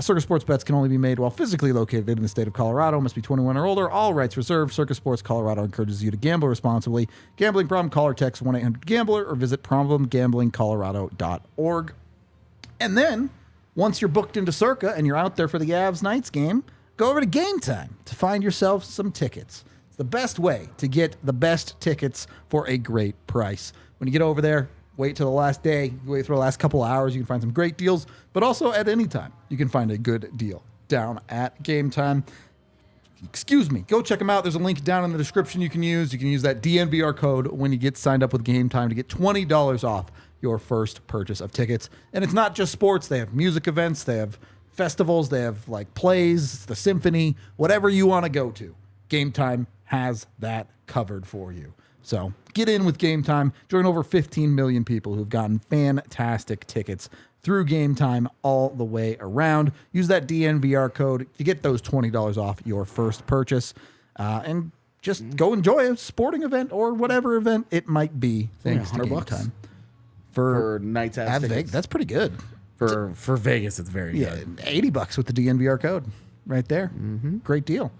Circa Sports bets can only be made while physically located in the state of Colorado. Must be 21 or older. All rights reserved. Circa Sports Colorado encourages you to gamble responsibly. Gambling problem? Call or text 1-800-GAMBLER or visit problemgamblingcolorado.org. And then, once you're booked into Circa and you're out there for the Avs Knights game, go over to Game Time to find yourself some tickets. It's the best way to get the best tickets for a great price. When you get over there, wait till the last day, wait for the last couple of hours, you can find some great deals, but also at any time, you can find a good deal down at Game Time. Excuse me, go check them out. There's a link down in the description you can use. You can use that DNVR code when you get signed up with Game Time to get $20 off your first purchase of tickets. And it's not just sports. They have music events. They have festivals. They have like plays, the symphony, whatever you want to go to. Game Time has that covered for you. So get in with Game Time. Join over 15 million people who've gotten fantastic tickets through Game Time all the way around. Use that DNVR code to get those $20 off your first purchase. And just go enjoy a sporting event or whatever event it might be. Thanks to Game Time. For nights out tickets. That's pretty good. For Vegas, it's very good. $80 with the DNVR code right there. Great deal.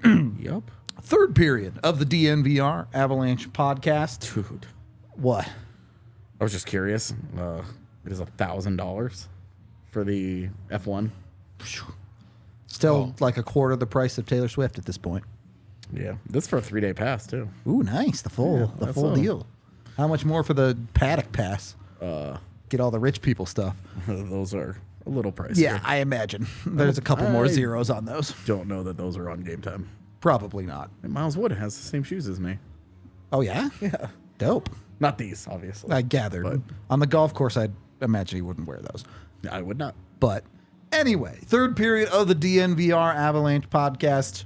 Yep. Third period of the DNVR Avalanche podcast. Dude. What? I was just curious. It is $1,000 for the F1. Still like a quarter the price of Taylor Swift at this point. Yeah. This is for a 3-day pass, too. Ooh, nice. The full deal. How much more for the paddock pass? Get all the rich people stuff. Those are a little pricey. Yeah, I imagine. There's a couple more zeros on those. Don't know that those are on Game Time. Probably not. And Miles Wood has the same shoes as me. Oh, yeah? Yeah. Dope. Not these, obviously. I gathered. But on the golf course, I'd imagine he wouldn't wear those. I would not. But anyway, third period of the DNVR Avalanche podcast.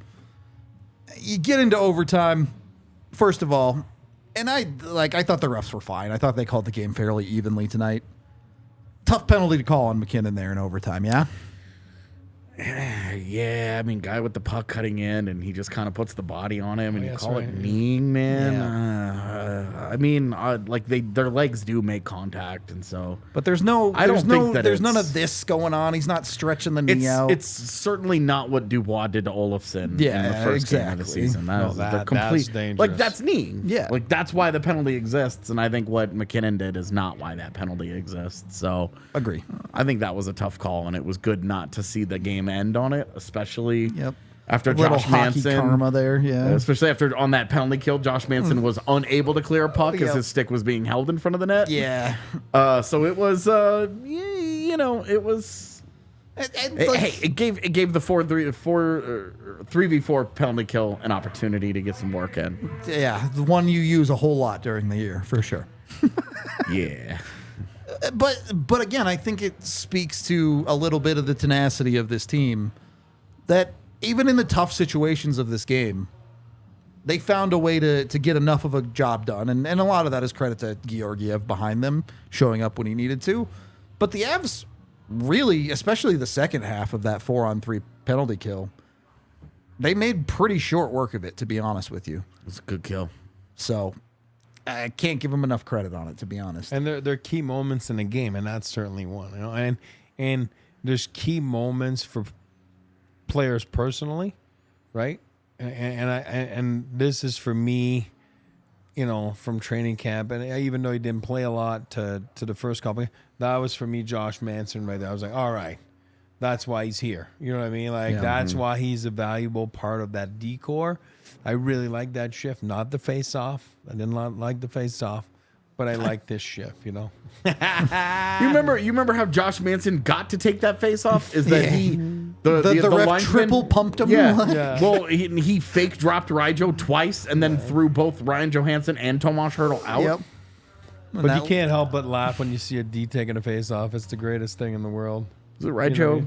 You get into overtime, first of all, and I thought the refs were fine. I thought they called the game fairly evenly tonight. Tough penalty to call on McKinnon there in overtime, yeah? Yeah, I mean, guy with the puck cutting in, and he just kind of puts the body on him, and you call it right. kneeing, man. I mean, like their legs do make contact, and so. But there's none of this going on. He's not stretching the knee out. It's certainly not what Dubois did to Olofsson in the first game of the season. That's dangerous. Like that's kneeing. Yeah, like that's why the penalty exists, and I think what McKinnon did is not why that penalty exists. So agree. I think that was a tough call, and it was good not to see the game end on it, especially after a little Josh hockey Manson karma there, especially after on that penalty kill, Josh Manson was unable to clear a puck as his stick was being held in front of the net. Yeah. So it was, it was. It gave the 3v4 penalty kill an opportunity to get some work in. Yeah, the one you use a whole lot during the year for sure. Yeah. But again, I think it speaks to a little bit of the tenacity of this team that even in the tough situations of this game, they found a way to get enough of a job done. And a lot of that is credit to Georgiev behind them, showing up when he needed to. But the Avs really, especially the second half of that 4-on-3 penalty kill, they made pretty short work of it, to be honest with you. It was a good kill. So I can't give them enough credit on it, to be honest. And there are key moments in the game, and that's certainly one. You know, and there's key moments for players personally, right? And this is for me, from training camp, and even though he didn't play a lot to the first couple, that was for me Josh Manson right there. I was like, all right, that's why he's here. You know what I mean? Like that's why he's a valuable part of that decor. I really like that shift, not the face off. I didn't like the face off, but I like this shift, You remember how Josh Manson got to take that face off? Is that the ref linesman triple pumped him? Yeah. Well, he fake dropped Ryjo twice and then threw both Ryan Johansson and Tomas Hertl out. Yep. But you can't help but laugh when you see a D taking a face off. It's the greatest thing in the world. Was it Ryjo?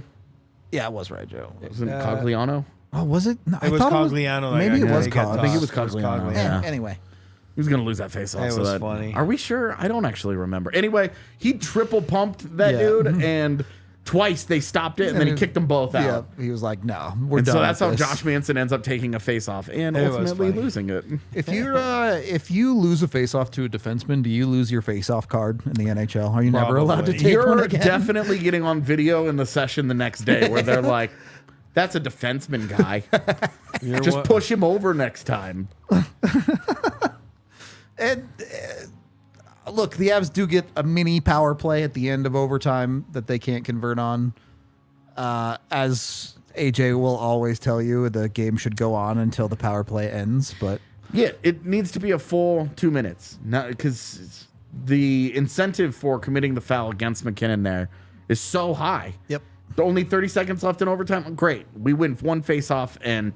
Yeah, it was Ryjo. Was it Cogliano? Oh, was it? No, it was Cogliano. Maybe it was Cogliano. I think it was Cogliano. Yeah. Anyway. He was going to lose that face off. It was funny. Are we sure? I don't actually remember. Anyway, he triple pumped that dude, and twice they stopped it, and then he kicked them both out. Yeah, he was like, no, we're done. So that's how Josh Manson ends up taking a face off and ultimately losing it. If you lose a face off to a defenseman, do you lose your face off card in the NHL? Are you never allowed to take one again? You're definitely getting on video in the session the next day where they're like, that's a defenseman guy. Just push him over next time. And look, the Avs do get a mini power play at the end of overtime that they can't convert on. As AJ will always tell you, the game should go on until the power play ends. But yeah, it needs to be a full 2 minutes, because the incentive for committing the foul against McKinnon there is so high. Yep. Only 30 seconds left in overtime. Great, we win one face-off and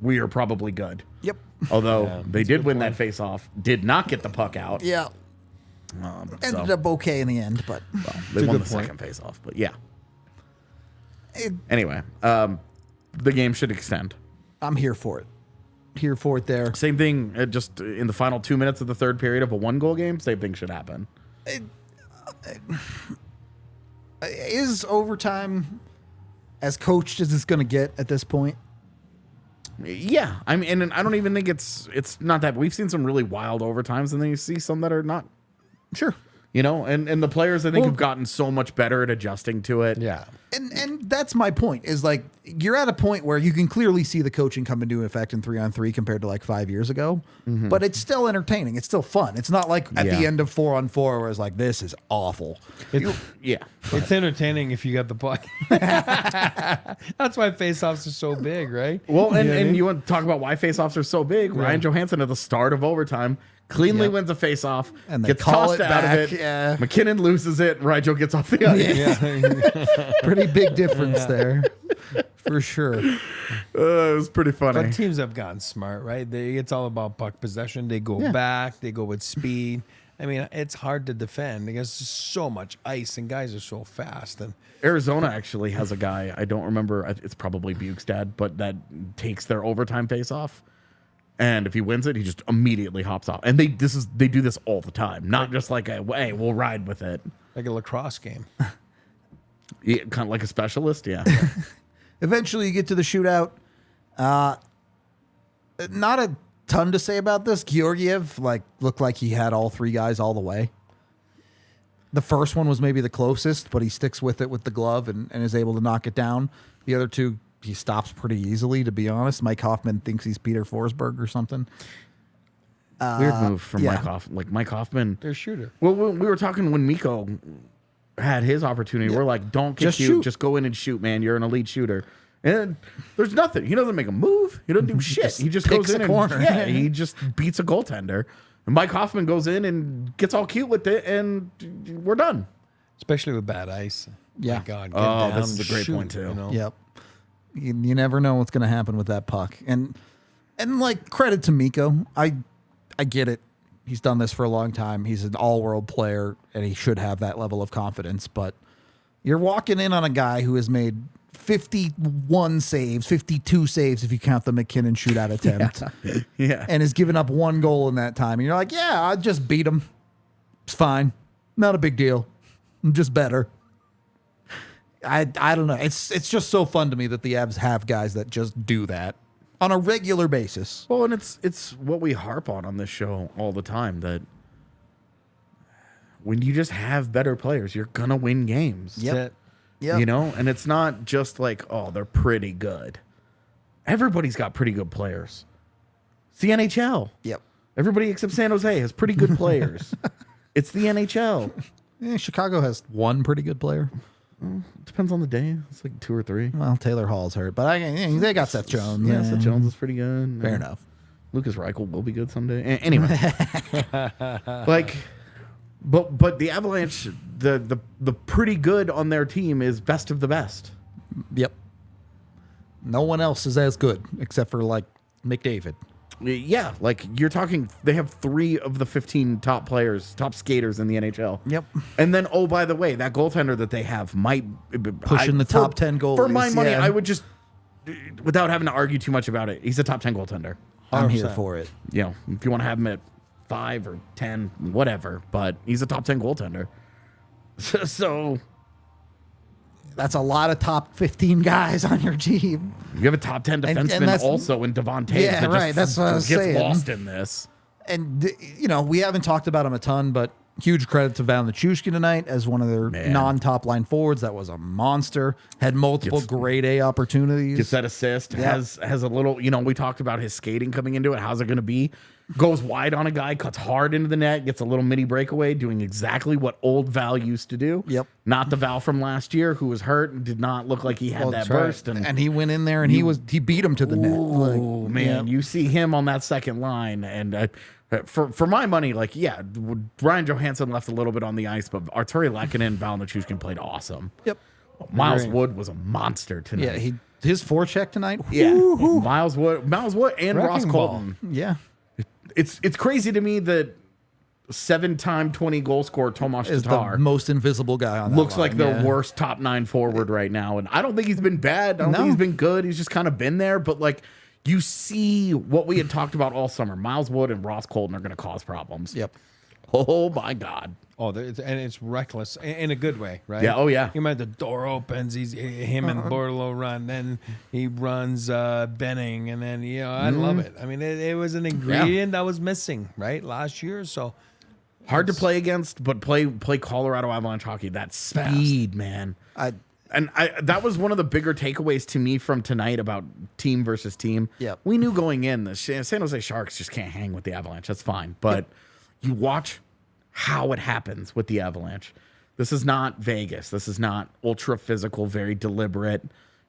we are probably good. Yep. Although they did win that face-off, did not get the puck out. Yeah. Ended up okay in the end, but they won the second face-off. But yeah. Anyway, the game should extend. I'm here for it. here for it there. Same thing, just in the final 2 minutes of the third period of a 1-goal game, same thing should happen. Is overtime as coached as it's going to get at this point? Yeah, I mean, and I don't even think it's not that. We've seen some really wild overtimes, and then you see some that are not. Sure. You know, and the players, I think, have gotten so much better at adjusting to it. Yeah. And that's my point, is like, you're at a point where you can clearly see the coaching come into effect in 3-on-3 compared to like 5 years ago, but it's still entertaining. It's still fun. It's not like at the end of 4-on-4 where it's like, this is awful. It's entertaining if you got the puck. That's why faceoffs are so big, right? Well, and you want to talk about why faceoffs are so big. Yeah. Ryan Johansson at the start of overtime cleanly wins a faceoff and gets tossed out of it. Yeah. McKinnon loses it. Ryan gets off the ice. Yeah. Pretty big difference there, for sure. It was pretty funny. But teams have gotten smart, right? It's all about puck possession. They go back. They go with speed. I mean, it's hard to defend because there's so much ice and guys are so fast. And Arizona actually has a guy, I don't remember, it's probably Bukestad, but that takes their overtime face-off. And if he wins it, he just immediately hops off. And they do this all the time, not just like hey, we'll ride with it, like a lacrosse game. Yeah, kind of like a specialist, yeah. Eventually, you get to the shootout. Not a ton to say about this. Georgiev looked like he had all three guys all the way. The first one was maybe the closest, but he sticks with it with the glove and is able to knock it down. The other two, he stops pretty easily, to be honest. Mike Hoffman thinks he's Peter Forsberg or something. Weird move from Mike Hoffman. Like Mike Hoffman, their shooter. Well, we were talking when Mikko had his opportunity. We're like, don't get cute. Just go in and shoot, man. You're an elite shooter. And there's nothing. He doesn't make a move. He doesn't do shit. He just goes in and he just beats a goaltender. And Mike Hoffman goes in and gets all cute with it, and we're done. Especially with bad ice. Yeah. My God. Get down, this is a great point too. You know? Yep. You never know what's going to happen with that puck. And like, credit to Mikko. I get it. He's done this for a long time. He's an all-world player, and he should have that level of confidence. But you're walking in on a guy who has made 51 saves, 52 saves if you count the McKinnon shootout attempt. Yeah. And has given up one goal in that time. And you're like, yeah, I just beat him. It's fine. Not a big deal. I'm just better. I don't know. It's just so fun to me that the Avs have guys that just do that on a regular basis. Well, and it's what we harp on this show all the time, that when you just have better players, you're gonna win games. Yep. You know, and it's not just like, oh, they're pretty good. Everybody's got pretty good players. It's the NHL. Yep. Everybody except San Jose has pretty good players. It's the NHL. Chicago has one pretty good player. Depends on the day. It's like 2 or 3. Well, Taylor Hall's hurt, but they got Seth Jones. Yeah, Seth Jones is pretty good. Fair enough. Lucas Reichel will be good someday. Anyway, but the Avalanche, the pretty good on their team is best of the best. Yep. No one else is as good except for like McDavid. Yeah, like you're talking, they have 3 of the 15 top skaters in the NHL. Yep. And then, oh, by the way, that goaltender that they have might pushing the top 10 goalies. For my money, I would just, without having to argue too much about it, he's a top 10 goaltender. I'm here for it. You know, if you want to have him at 5 or 10, whatever, but he's a top 10 goaltender. So that's a lot of top 15 guys on your team. You have a top 10 defenseman also in Devon Toews. Yeah, right. That's what I was saying. Gets lost in this. And, you know, we haven't talked about him a ton, but huge credit to Val Nichushkin tonight as one of their non-top line forwards. That was a monster. Had multiple grade A opportunities. Gets that assist. Has a little, you know, we talked about his skating coming into it. How's it going to be? Goes wide on a guy, cuts hard into the net, gets a little mini breakaway, doing exactly what old Val used to do. Yep. Not the Val from last year who was hurt and did not look like he had that burst. Right. And he went in there and he beat him to the net. Oh, man. You see him on that second line. And for my money, Ryan Johansson left a little bit on the ice, but Arturi Lehkonen and Val Nichushkin played awesome. Yep. Miles Wood was a monster tonight. Yeah, his forecheck tonight. Yeah. Miles Wood and Ross Colton. Yeah. It's crazy to me that 7-time 20-goal scorer Tomas is Tatar the most invisible guy on that looks line. like the worst top 9 forward right now. And I don't think he's been bad. I don't think he's been good. He's just kind of been there. But you see what we had talked about all summer. Miles Wood and Ross Colton are going to cause problems. Yep. Oh, my God. Oh, and it's reckless in a good way, right? Yeah, oh, yeah. You might the door opens, him and Bortolo run, then he runs Benning, and then, I love it. I mean, it was an ingredient that was missing, right, last year, so. Hard to play against, but play Colorado Avalanche hockey. That speed, man. That was one of the bigger takeaways to me from tonight about team versus team. Yep. We knew going in the San Jose Sharks just can't hang with the Avalanche. That's fine. But you watch how it happens with the Avalanche. This is not Vegas. This is not ultra physical, very deliberate,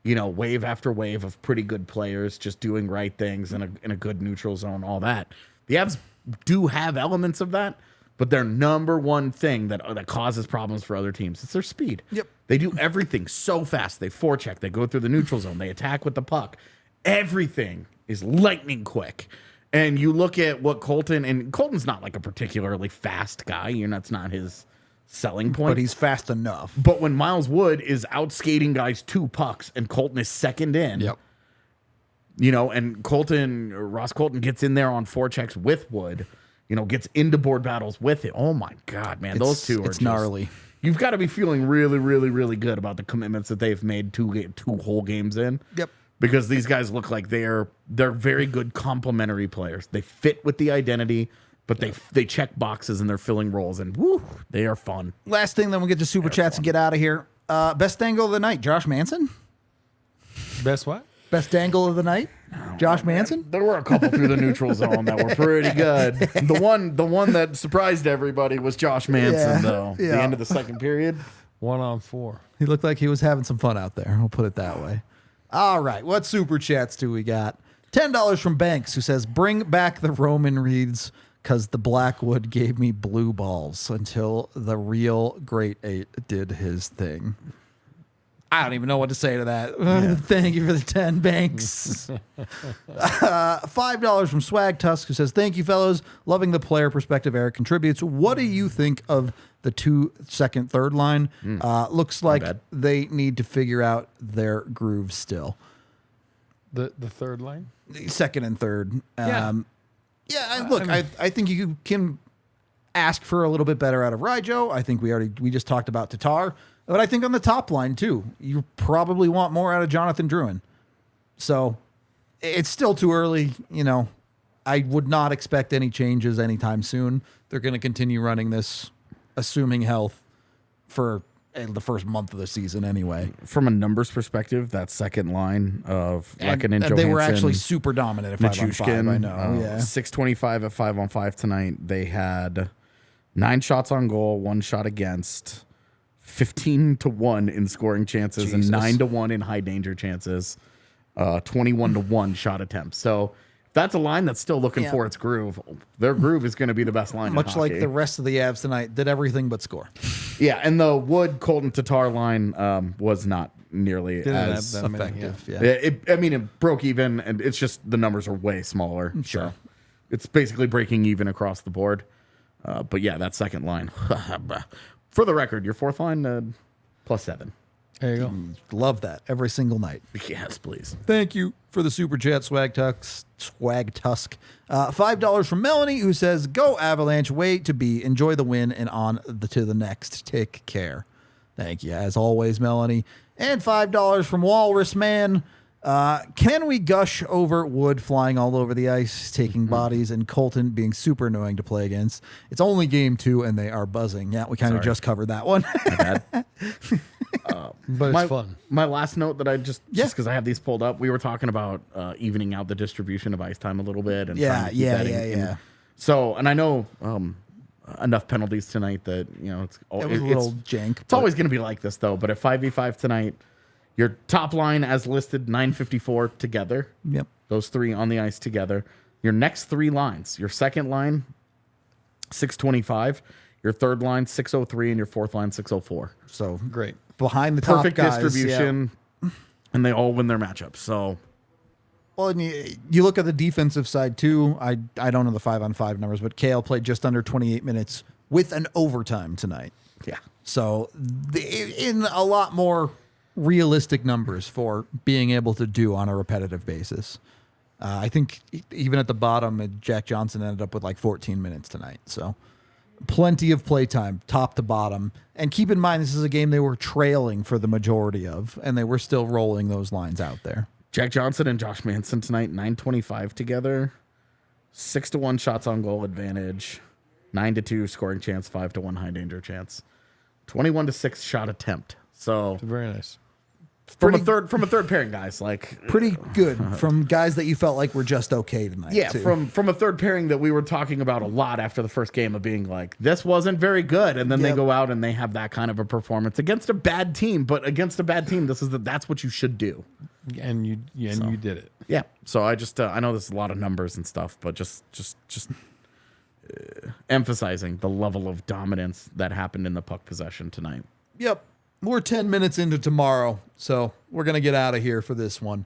wave after wave of pretty good players just doing right things in a good neutral zone, all that. The Avs do have elements of that. But their number one thing that causes problems for other teams is their speed. Yep. They do everything so fast. They forecheck. They go through the neutral zone. They attack with the puck. Everything is lightning quick. And you look at what Colton's not like a particularly fast guy. That's not his selling point. But he's fast enough. But when Miles Wood is outskating guys 2 pucks and Colton is second in, Yep. And Ross Colton gets in there on forechecks with Wood. Gets into board battles with it. Oh, my God, man. Those two are it's gnarly. You've got to be feeling really, really, really good about the commitments that they've made two whole games in. Yep. Because these guys look like they're very good complementary players. They fit with the identity, but they check boxes and they're filling roles. And, woo, they are fun. Last thing, then we'll get to Super Chats and get out of here. Best angle of the night, Josh Manson? Best what? Best angle of the night, Josh Manson? There were a couple through the neutral zone that were pretty good. The one that surprised everybody was Josh Manson, though. Yeah. The end of the second period. 1-on-4. He looked like he was having some fun out there. We'll put it that way. All right. What Super Chats do we got? $10 from Banks, who says, bring back the Roman Reeds because the Blackwood gave me blue balls until the real Great 8 did his thing. I don't even know what to say to that. Yeah. Thank you for the 10, Banks. $5 from Swag Tusk, who says, thank you, fellows. Loving the player perspective Eric contributes. What do you think of the 2 second, third line? Looks like they need to figure out their groove still. The third line? Second and third. Look, I think you can ask for a little bit better out of Ryjo. I think we just talked about Tatar. But I think on the top line, too, you probably want more out of Jonathan Drouin. So it's still too early. I would not expect any changes anytime soon. They're going to continue running this, assuming health, for the first month of the season anyway. From a numbers perspective, that second line of Lehkonen, Johansson, they were actually super dominant at 5-on-5. I know. 625 at 5-on-5 tonight. They had 9 shots on goal, 1 shot against, 15-1 in scoring chances, and 9-1 in high danger chances, 21-1 shot attempts. So that's a line that's still looking for its groove. Their groove is going to be the best line. Much like the rest of the Avs tonight, did everything but score. Yeah, and the Wood Colton Tatar line was not nearly as effective. It broke even, and it's just the numbers are way smaller. Sure, so it's basically breaking even across the board. But yeah, that second line. For the record, your fourth line, +7. There you go. Love that every single night. Yes, please. Thank you for the Super Chat, Swag Tusk. $5 from Melanie, who says, go Avalanche, way to be, enjoy the win, and on to the next. Take care. Thank you, as always, Melanie. And $5 from Walrus Man. Can we gush over Wood flying all over the ice, taking bodies, and Colton being super annoying to play against? It's only game 2, and they are buzzing. Yeah, we kind of just covered that one. My bad. But it's fun. My last note that I just because I have these pulled up, we were talking about evening out the distribution of ice time a little bit. And Yeah. So, and I know enough penalties tonight that, it's a little jank. It's always going to be like this, though. But at 5v5 tonight, your top line as listed, 954 together. Yep. Those 3 on the ice together. Your next 3 lines, your second line, 625. Your third line, 603, and your fourth line, 604. So great. Behind the top perfect guys, distribution, and they all win their matchups. So, well, and you look at the defensive side too. I don't know the 5-on-5 numbers, but Cale played just under 28 minutes with an overtime tonight. Yeah. So in a lot more realistic numbers for being able to do on a repetitive basis. I think even at the bottom, Jack Johnson ended up with like 14 minutes tonight. So plenty of play time, top to bottom. And keep in mind, this is a game they were trailing for the majority of, and they were still rolling those lines out there. Jack Johnson and Josh Manson tonight, 9:25 together, 6-1 shots on goal advantage, 9-2 scoring chance, 5-1 high danger chance, 21-6 shot attempt. So very nice. From a third pairing, guys, like pretty good from guys that you felt like were just okay tonight. Yeah, too. from a third pairing that we were talking about a lot after the first game of being like, this wasn't very good, and then they go out and they have that kind of a performance against a bad team. But against a bad team, that's what you should do, and you did it. Yeah. So I just I know there's a lot of numbers and stuff, but just emphasizing the level of dominance that happened in the puck possession tonight. Yep. We're 10 minutes into tomorrow, so we're going to get out of here for this one.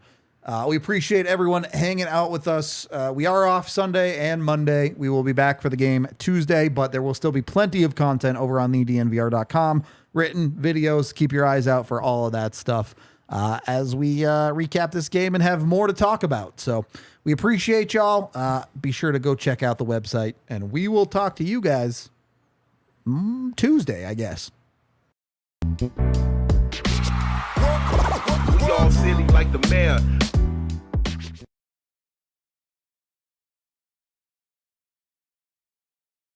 We appreciate everyone hanging out with us. We are off Sunday and Monday. We will be back for the game Tuesday, but there will still be plenty of content over on the DNVR.com. Written videos. Keep your eyes out for all of that stuff as we recap this game and have more to talk about. So we appreciate y'all. Be sure to go check out the website, and we will talk to you guys Tuesday, I guess. We all silly like the mayor.